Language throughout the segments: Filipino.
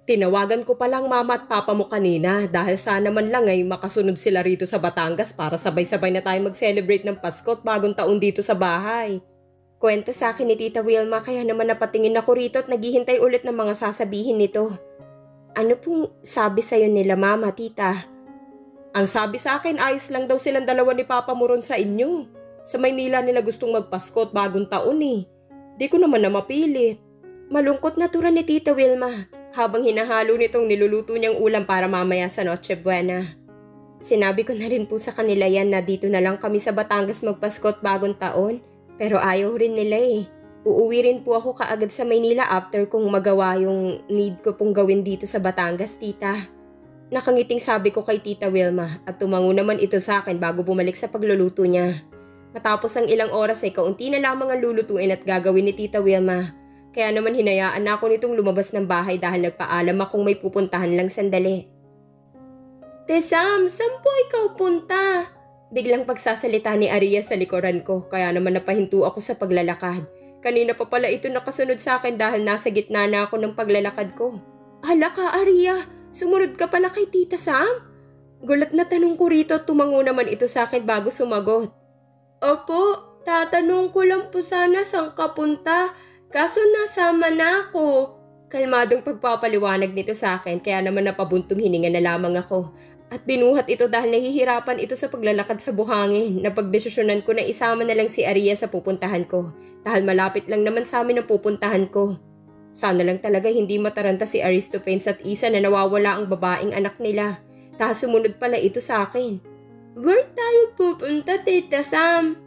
Tinawagan ko palang mama at papa mo kanina dahil sana man lang ay makasunod sila rito sa Batangas para sabay-sabay na tayo mag-celebrate ng Pasko at bagong taon dito sa bahay. Kwento sa akin ni Tita Wilma kaya naman napatingin ako rito at naghihintay ulit ng mga sasabihin nito. Ano pong sabi sa'yo nila mama, tita? Ang sabi sa akin ayos lang daw silang dalawa ni Papa mo ron sa inyo. Sa Maynila nila gustong magpasko at bagong taon eh. Di ko naman na mapilit. Malungkot na tura ni Tita Wilma habang hinahalo nitong niluluto niyang ulam para mamaya sa Noche Buena. Sinabi ko na rin po sa kanila yan na dito na lang kami sa Batangas magpasko at bagong taon. Pero ayaw rin nila eh. Uuwi rin po ako kaagad sa Maynila after kong magawa yung need ko pong gawin dito sa Batangas, tita. Nakangiting sabi ko kay Tita Wilma at tumango naman ito sa akin bago bumalik sa pagluluto niya. Matapos ang ilang oras ay kaunti na lamang ang lulutuin at gagawin ni Tita Wilma. Kaya naman hinayaan na ako nitong lumabas ng bahay dahil nagpaalam akong may pupuntahan lang sandali. Te Sam, saan po ikaw punta? Biglang pagsasalita ni Aria sa likuran ko kaya naman napahinto ako sa paglalakad. Kanina pa pala ito nakasunod sa akin dahil nasa gitna na ako ng paglalakad ko. Hala ka Aria, sumunod ka pala kay Tita Sam? Gulat na tanong ko rito at tumango naman ito sa akin bago sumagot. Opo, tatanong ko lang po sana saan ka punta. Kaso nasama na ako. Kalmadong pagpapaliwanag nito sa akin kaya naman napabuntong hininga na lamang ako. At binuhat ito dahil nahihirapan ito sa paglalakad sa buhangin. Napagdesisyonan ko na isama na lang si Aria sa pupuntahan ko. Dahil malapit lang naman sa amin ang pupuntahan ko. Sana lang talaga hindi mataranta si Aristophanes at Isa na nawawala ang babaeng anak nila. Dahil sumunod pala ito sa akin. Where tayo pupunta, Tita Sam?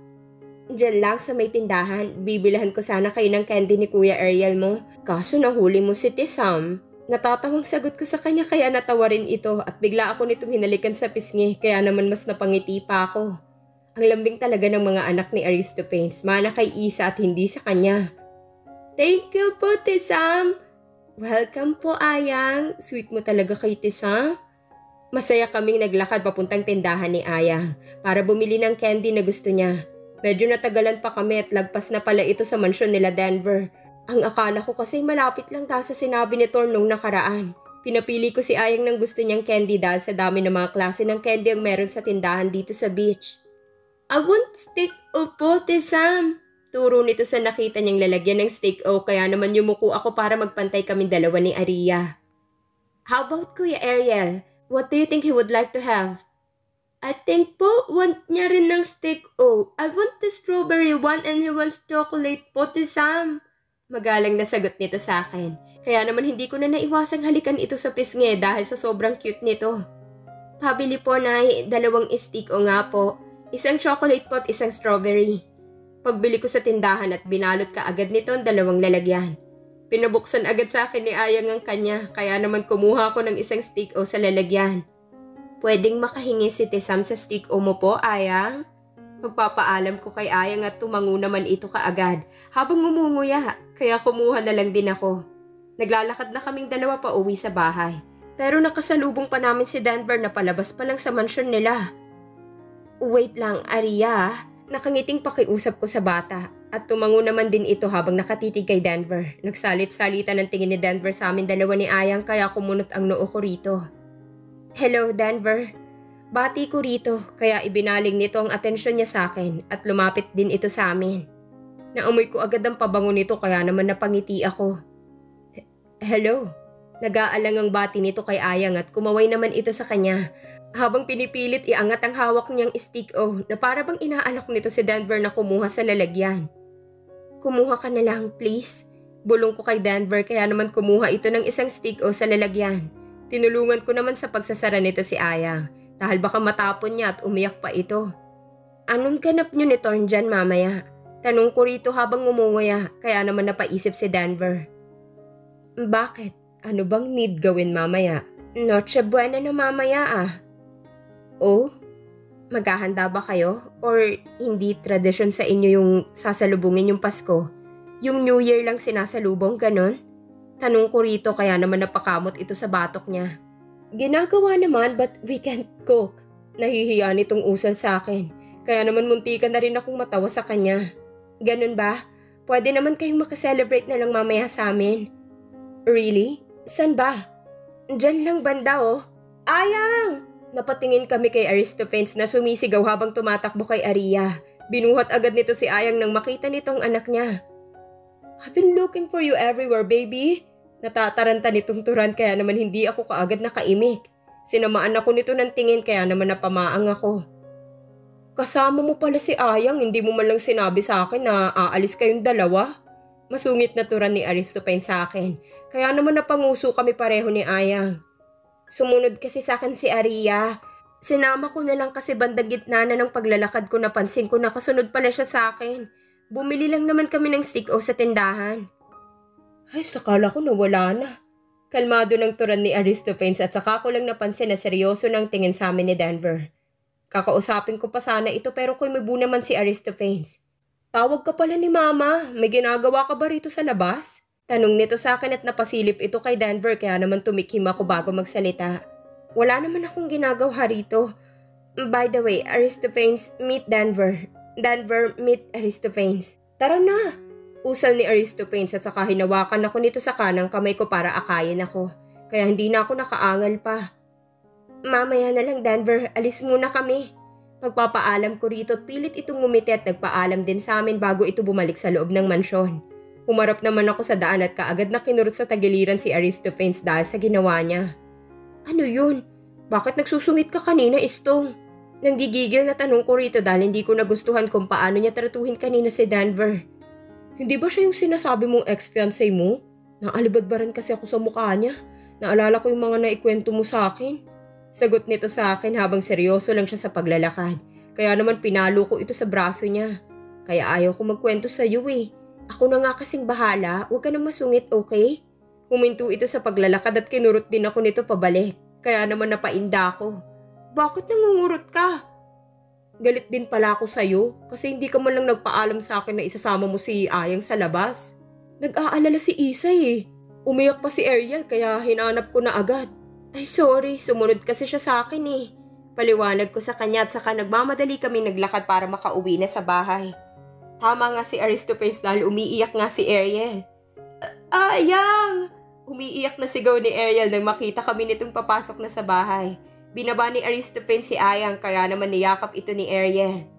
Diyan lang sa may tindahan, bibilahan ko sana kayo ng candy ni Kuya Ariel mo. Kaso nahuli mo si Tisam. Natatawang sagot ko sa kanya kaya natawa rin ito at bigla ako nitong hinalikan sa pisngi kaya naman mas napangiti pa ako. Ang lambing talaga ng mga anak ni Aristophanes, mana kay Isa at hindi sa kanya. Thank you po, Tisam. Welcome po, Ayang. Sweet mo talaga kay Tisam. Masaya kaming naglakad papuntang tindahan ni Ayang para bumili ng candy na gusto niya. Medyo natagalan pa kami at lagpas na pala ito sa mansyon nila Denver. Ang akala ko kasi malapit lang dahil sa sinabi ni Thorn nung nakaraan. Pinapili ko si Ayang ng gusto niyang candy dahil sa dami ng mga klase ng candy ang meron sa tindahan dito sa beach. I want steak o po, Tisam. Turo nito sa nakita niyang lalagyan ng steak o kaya naman yumuko ako para magpantay kami dalawa ni Aria. How about Kuya Ariel? What do you think he would like to have? I think po, want niya rin ng steak o. I want the strawberry one and he wants chocolate po, Tisam. Magalang na sagot nito sa akin. Kaya naman hindi ko na naiwasang halikan ito sa pisngi dahil sa sobrang cute nito. Pabili po Nay, 2 steak o nga po. Isang chocolate po at isang strawberry. Pagbili ko sa tindahan at binalot ka agad nito ang 2 lalagyan. Pinabuksan agad sa akin ni Ayang ang kanya kaya naman kumuha ko ng isang steak o sa lalagyan. Pwedeng makahingi si Tisam sa steak o mo po, Ayang? Pagpapaalam ko kay Ayang at tumango naman ito kaagad habang umunguya, kaya kumuha na lang din ako. Naglalakad na kaming 2 pa uwi sa bahay. Pero nakasalubong pa namin si Denver na palabas pa lang sa mansyon nila. Wait lang, Aria. Nakangiting pakiusap ko sa bata at tumango naman din ito habang nakatitig kay Denver. Nagsalit-salita ng tingin ni Denver sa amin 2 ni Ayang kaya kumunot ang noo ko rito. Hello, Denver. Bati ko rito kaya ibinaling nito ang atensyon niya sa akin at lumapit din ito sa amin. Naamoy ko agad ang pabango nito kaya naman napangiti ako. Hello. Nag-aalang ang bati nito kay Ayang at kumaway naman ito sa kanya. Habang pinipilit iangat ang hawak niyang stick o na para bang inaalok nito si Denver na kumuha sa lalagyan. Kumuha ka na lang, please. Bulong ko kay Denver kaya naman kumuha ito ng isang stick o sa lalagyan. Tinulungan ko naman sa pagsasara nito si Ayang dahil baka matapon niya at umiyak pa ito. Anong ganap niyo ni Thorn dyan mamaya? Tanong ko rito habang umunguya kaya naman napaisip si Denver. Bakit? Ano bang need gawin mamaya? Noche Buena na mamaya ah. Oh? Maghahanda ba kayo? Or hindi tradisyon sa inyo yung sasalubungin yung Pasko? Yung New Year lang sinasalubong ganon? Tanong ko rito kaya naman napakamot ito sa batok niya. Ginagawa naman but we can't cook. Nahihiya nitong usal sa akin. Kaya naman muntikan na rin akong matawa sa kanya. Ganun ba? Pwede naman kayong makaselebrate na lang mamaya sa amin. Really? San ba? Diyan lang banda oh. Ayang! Napatingin kami kay Aristophanes na sumisigaw habang tumatakbo kay Aria. Binuhat agad nito si Ayang nang makita nitong anak niya. I've been looking for you everywhere, baby. Natataranta nitong turan kaya naman hindi ako kaagad nakaimik. Sinamaan ako nito ng tingin kaya naman napamaang ako. Kasama mo pala si Ayang, hindi mo man lang sinabi sa akin na aalis kayong dalawa. Masungit na turan ni Aristophanes sa akin, kaya naman napanguso kami pareho ni Ayang. Sumunod kasi sa akin si Aria. Sinama ko na lang kasi bandang gitna na ng paglalakad ko napansin ko nakasunod pala siya sa akin. Bumili lang naman kami ng stick-o sa tindahan. Ay, sakala ko nawala na. Kalmado ng turan ni Aristophanes at saka ko lang napansin na seryoso ng tingin sa amin ni Denver. Kakausapin ko pa sana ito pero kumibo naman si Aristophanes. Tawag ka pala ni Mama, may ginagawa ka ba rito sa labas? Tanong nito sa akin at napasilip ito kay Denver kaya naman tumikim ako bago magsalita. Wala naman akong ginagawa rito. By the way, Aristophanes, meet Denver. Denver, meet Aristophanes. Tara na! Usal ni Aristophanes at saka hinawakan ako nito sa kanang kamay ko para akayin ako. Kaya hindi na ako nakaangal pa. Mamaya na lang Denver, alis muna kami. Pagpapaalam ko rito at pilit itong ngumiti at nagpaalam din sa amin bago ito bumalik sa loob ng mansyon. Humarap naman ako sa daan at kaagad na kinurot sa tagiliran si Aristophanes dahil sa ginawa niya. Ano yun? Bakit nagsusungit ka kanina, Istong? Nanggigigil na tanong ko rito dahil hindi ko nagustuhan kung paano niya tratuhin kanina si Denver. Hindi ba siya yung sinasabi mong ex-fiancé mo? Naalibadbaran kasi ako sa mukha niya. Naalala ko yung mga naikwento mo sa akin. Sagot nito sa akin habang seryoso lang siya sa paglalakad. Kaya naman pinalo ko ito sa braso niya. Kaya ayaw ko magkwento sa iyo eh. Ako na nga kasing bahala, huwag ka nang masungit, okay? Huminto ito sa paglalakad at kinurot din ako nito pabalik. Kaya naman napainda ako. Bakit nangungurot ka? Galit din pala ako sa'yo kasi hindi ka man lang nagpaalam sa akin na isasama mo si Ayang sa labas. Nag-aalala si Isay eh. Umiyak pa si Ariel kaya hinanap ko na agad. Ay sorry, sumunod kasi siya sa akin eh. Paliwanag ko sa kanya at saka nagmamadali kami naglakad para makauwi na sa bahay. Tama nga si Aristophanes dahil umiiyak nga si Ariel. Ayang! Umiiyak na sigaw ni Ariel nang makita kami nitong papasok na sa bahay. Binaba ni Aristophanes si Ayang kaya naman niyakap ito ni Ariel.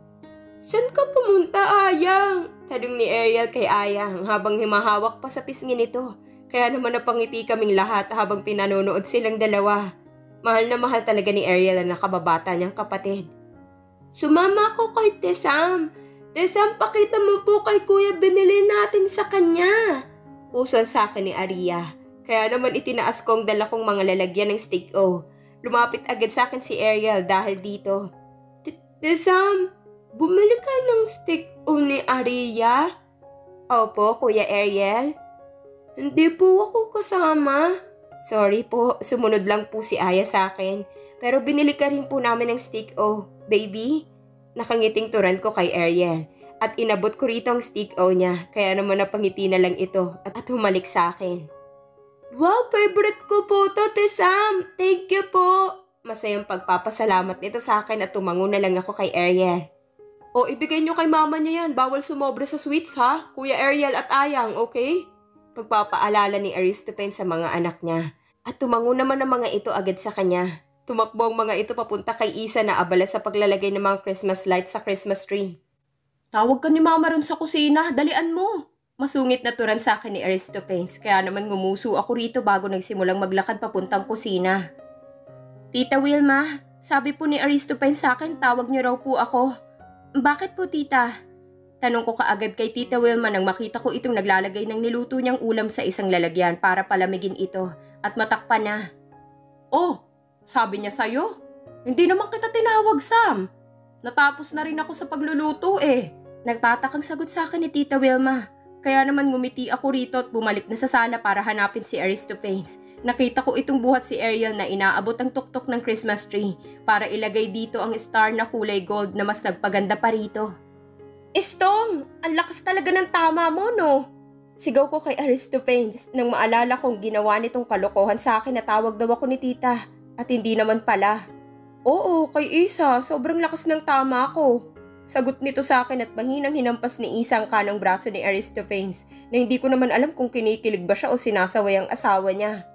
Saan ka pumunta, Ayang? Tanong ni Ariel kay Ayang habang himahawak pa sa pisngi nito. Kaya naman napangiti kaming lahat habang pinanonood silang dalawa. Mahal na mahal talaga ni Ariel ang nakababata niyang kapatid. Sumama ako kay Tesam. Tesam, pakita mo po kay Kuya binili natin sa kanya. Usal sa akin ni Aria. Kaya naman itinaas ko ang dala kong mga lalagyan ng stick-o. Lumapit agad sa akin si Ariel dahil dito. Tesam, bumili ka ng stick-o ni Aria? Opo, Kuya Ariel. Hindi po ako kasama. Sorry po, sumunod lang po si Aya sa akin. Pero binili ka rin po namin ng stick-o, baby. Nakangiting turan ko kay Ariel. At inabot ko rito ang stick-o niya. Kaya naman napangiti na lang ito at humalik sa akin. Wow, favorite ko po to, Tesam. Thank you po. Masayang pagpapasalamat nito sa akin at tumango na lang ako kay Ariel. O, ibigay nyo kay mama niya yan. Bawal sumobra sa sweets ha, Kuya Ariel at Ayang, okay? Pagpapaalala ni Aristophanes sa mga anak niya. At tumango naman ang mga ito agad sa kanya. Tumakbo ang mga ito papunta kay Isa na abala sa paglalagay ng mga Christmas lights sa Christmas tree. Tawag ka ni Mama ron sa kusina, dalian mo. Masungit na turan sa akin ni Aristophanes, kaya naman ngumuso ako rito bago nagsimulang maglakad papuntang kusina. Tita Wilma, sabi po ni Aristophanes sa akin, tawag niyo raw po ako. Bakit po, tita? Tanong ko kaagad kay Tita Wilma nang makita ko itong naglalagay ng niluto niyang ulam sa isang lalagyan para palamigin ito at matakpan na. Oh, sabi niya sa'yo? Hindi naman kita tinawag, Sam. Natapos na rin ako sa pagluluto eh. Nagtatakang sagot sa akin ni Tita Wilma. Kaya naman ngumiti ako rito at bumalik na sa sala para hanapin si Aristophanes. Nakita ko itong buhat si Ariel na inaabot ang tuktok ng Christmas tree para ilagay dito ang star na kulay gold na mas nagpaganda pa rito. Istong, ang lakas talaga ng tama mo, no? Sigaw ko kay Aristophanes nang maalala kong ginawa nitong kalokohan sa akin na tawag daw ako ni tita at hindi naman pala. Oo, kay Isa, sobrang lakas ng tama ko. Sagot nito sa akin at mahinang hinampas ni Isa ang kanang braso ni Aristophanes na hindi ko naman alam kung kinikilig ba siya o sinasaway ang asawa niya.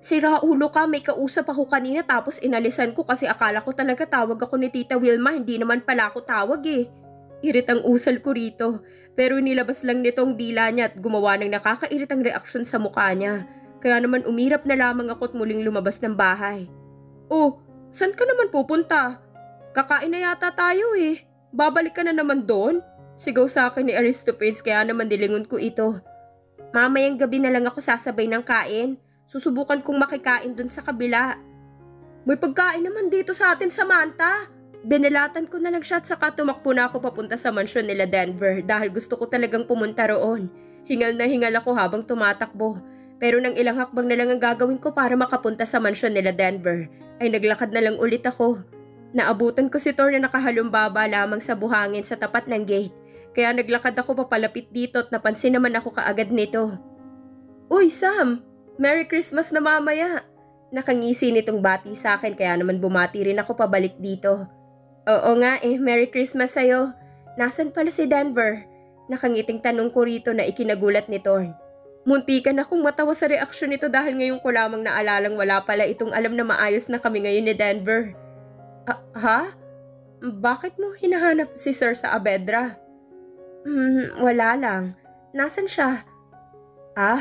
Sira ulo ka, may kausap ako kanina tapos inalisan ko kasi akala ko talaga tawag ako ni Tita Wilma, hindi naman pala ako tawag eh. Iritang usal ko rito, pero nilabas lang nitong dila niya at gumawa ng nakakairitang reaksyon sa mukha niya. Kaya naman umirap na lamang ako at muling lumabas ng bahay. Oh, saan ka naman pupunta? Kakain na yata tayo eh. Babalik ka na naman doon? Sigaw sa akin ni Aristophanes kaya naman dilingon ko ito. Mamayang gabi na lang ako sasabay ng kain. Susubukan kong makikain dun sa kabila. May pagkain naman dito sa atin, Samantha. Binalatan ko na lang siya at saka tumakbo na ako papunta sa mansyon nila Denver dahil gusto ko talagang pumunta roon. Hingal na hingal ako habang tumatakbo. Pero nang ilang hakbang na lang ang gagawin ko para makapunta sa mansyon nila Denver, ay naglakad na lang ulit ako. Naabutan ko si Thor na nakahalumbaba lamang sa buhangin sa tapat ng gate. Kaya naglakad ako papalapit dito at napansin naman ako kaagad nito. Uy, Sam! Merry Christmas na mamaya! Nakangisi nitong bati sa akin kaya naman bumati rin ako pabalik dito. Oo nga Merry Christmas sa'yo. Nasaan pala si Denver? Nakangiting tanong ko rito na ikinagulat ni Thorn. Muntikan akong matawa sa reaksyon nito dahil ngayon ko lamang naalalang wala pala itong alam na maayos na kami ngayon ni Denver. Ha? Bakit mo hinahanap si Sir sa Abedra? Wala lang. Nasaan siya?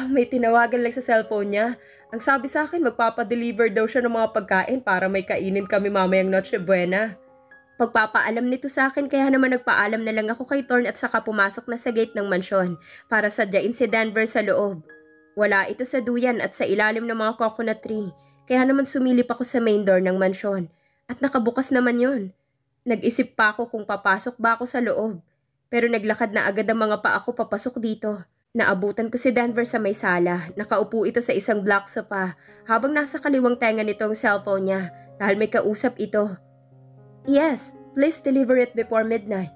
May tinawagan lang sa cellphone niya. Ang sabi sa akin, magpapadeliver daw siya ng mga pagkain para may kainin kami mamayang Noche Buena. Pagpapaalam nito sa akin kaya naman nagpaalam na lang ako kay Thorn at saka pumasok na sa gate ng mansyon para sadyain si Denver sa loob. Wala ito sa duyan at sa ilalim ng mga coconut tree, kaya naman sumilip ako sa main door ng mansyon at nakabukas naman yon. Nag-isip pa ako kung papasok ba ako sa loob, pero naglakad na agad ang mga paa ko papasok dito. Naabutan ko si Denver sa may sala. Nakaupo ito sa isang black sofa habang nasa kaliwang tenga nito ang cellphone niya dahil may kausap ito. Yes, please deliver it before midnight.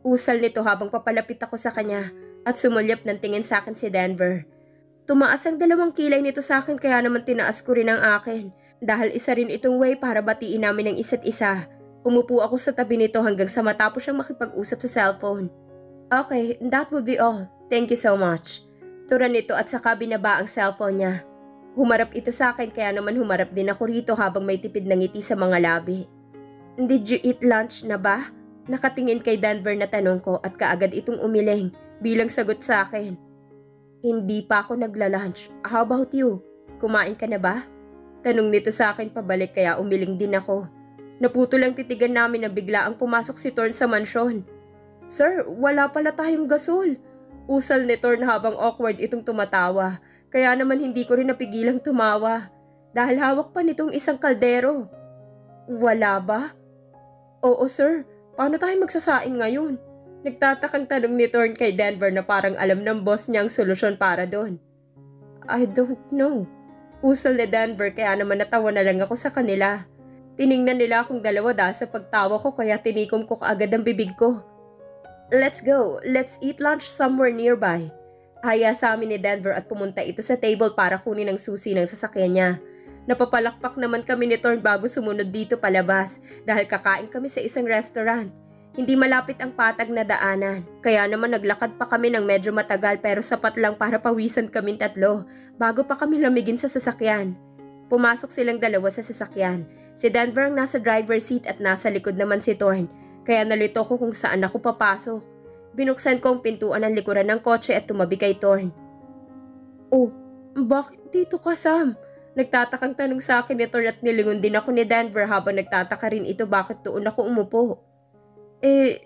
Usal nito habang papalapit ako sa kanya at sumulyap ng tingin sa akin si Denver. Tumaas ang dalawang kilay nito sa akin kaya naman tinaas ko rin ang akin dahil isa rin itong way para batiin namin ang isa't isa. Umupo ako sa tabi nito hanggang sa matapos siyang makipag-usap sa cellphone. Okay, that would be all. Thank you so much. Tura nito at saka binaba ang cellphone niya. Humarap ito sa akin kaya naman humarap din ako rito habang may tipid ng ngiti sa mga labi. Did you eat lunch na ba? Nakatingin kay Denver na tanong ko at kaagad itong umiling bilang sagot sa akin. Hindi pa ako nagla-lunch. How about you? Kumain ka na ba? Tanong nito sa akin pabalik kaya umiling din ako. Naputol ang titigan namin na bigla ang pumasok si Thorn sa mansyon. Sir, wala pala tayong gasol. Usal ni Thorn habang awkward itong tumatawa. Kaya naman hindi ko rin napigilang tumawa. Dahil hawak pa nitong isang kaldero. Wala ba? Oo sir, paano tayo magsasaing ngayon? Nagtatakang tanong ni Thorn kay Denver na parang alam ng boss niya ang solusyon para doon. I don't know. Usal ni Denver kaya naman natawa na lang ako sa kanila. Tiningnan nila akong dalawa dahil sa pagtawa ko kaya tinikom ko kaagad ang bibig ko. Let's go. Let's eat lunch somewhere nearby. Haya sa amin ni Denver at pumunta ito sa table para kunin ang susi ng sasakyan niya. Napapalakpak naman kami ni Thorn bago sumunod dito palabas dahil kakain kami sa isang restaurant. Hindi malapit ang patag na daanan. Kaya naman naglakad pa kami ng medyo matagal pero sapat lang para pawisan kaming tatlo bago pa kami lamigin sa sasakyan. Pumasok silang dalawa sa sasakyan. Si Denver ang nasa driver's seat at nasa likod naman si Thorn. Kaya nalito ko kung saan ako papasok. Binuksan ko ang pintuan ng likuran ng kotse at tumabi kay Thorn. Oh, bakit dito ka, Sam? Nagtatakang tanong sa akin ni Thorn at nilingon din ako ni Denver habang nagtataka rin ito bakit doon ako umupo.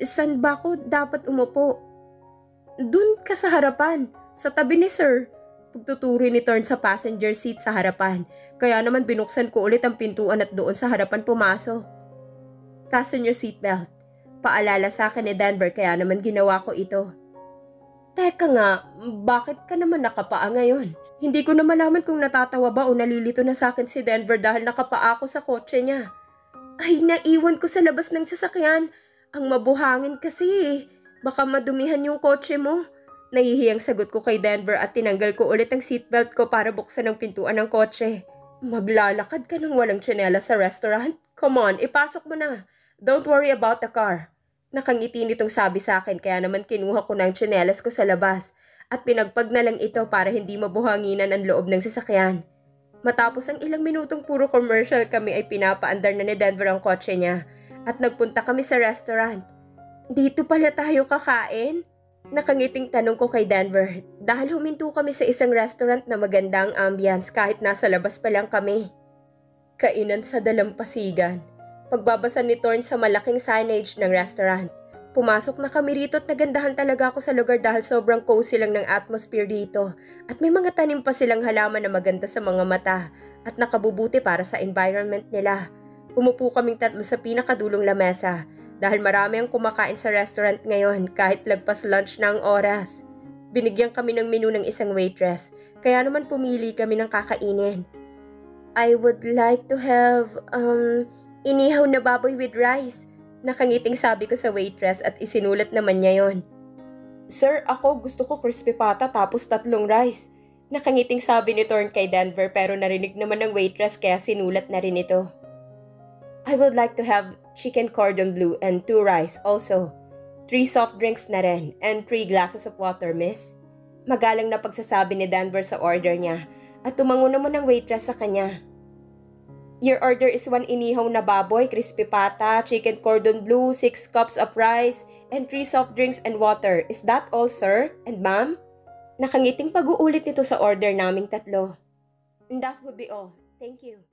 Saan ba ako dapat umupo? Doon ka sa harapan, sa tabi ni Sir. Pagtuturi ni Thorn sa passenger seat sa harapan. Kaya naman binuksan ko ulit ang pintuan at doon sa harapan pumasok. Fasten your seatbelt. Paalala sa akin ni Denver kaya naman ginawa ko ito. Teka nga, bakit ka naman nakapaa ngayon? Hindi ko na malaman kung natatawa ba o nalilito na sa akin si Denver dahil nakapaa ako sa kotse niya. Ay, naiwan ko sa labas ng sasakyan. Ang mabuhangin kasi. Baka madumihan yung kotse mo. Nahihiyang sagot ko kay Denver at tinanggal ko ulit ang seatbelt ko para buksan ang pintuan ng kotse. Maglalakad ka ng walang tsinela sa restaurant? Come on, ipasok mo na. Don't worry about the car. Nakangiti nitong sabi sa akin kaya naman kinuha ko ng tsinelas ko sa labas at pinagpag na lang ito para hindi mabuhanginan ang loob ng sasakyan. Matapos ang ilang minutong puro commercial kami ay pinapaandar na ni Denver ang kotse niya at nagpunta kami sa restaurant. Dito pala tayo kakain? Nakangiting tanong ko kay Denver dahil huminto kami sa isang restaurant na magandang ambience kahit nasa labas pa lang kami. Kainan sa dalampasigan. Pagbabasa ni Thorne sa malaking signage ng restaurant. Pumasok na kami rito at nagandahan talaga ako sa lugar dahil sobrang cozy lang ng atmosphere dito at may mga tanim pa silang halaman na maganda sa mga mata at nakabubuti para sa environment nila. Umupo kaming tatlo sa pinakadulong lamesa dahil marami ang kumakain sa restaurant ngayon kahit lagpas lunch na ang oras. Binigyan kami ng menu ng isang waitress kaya naman pumili kami ng kakainin. I would like to have inihaw na baboy with rice. Nakangiting sabi ko sa waitress at isinulat naman niya yon. Sir, ako gusto ko crispy pata tapos 3 rice. Nakangiting sabi ni Thorne kay Denver pero narinig naman ng waitress kaya sinulat na rin ito. I would like to have chicken cordon bleu and 2 rice also. 3 soft drinks na rin and 3 glasses of water, miss. Magalang na pagsasabi ni Denver sa order niya at tumango naman ang waitress sa kanya. Your order is 1 inihaw na baboy, crispy pata, chicken cordon bleu, 6 cups of rice, and 3 soft drinks and water. Is that all, sir? And ma'am? Nakangiting pag-uulit nito sa order naming tatlo. And that would be all. Thank you.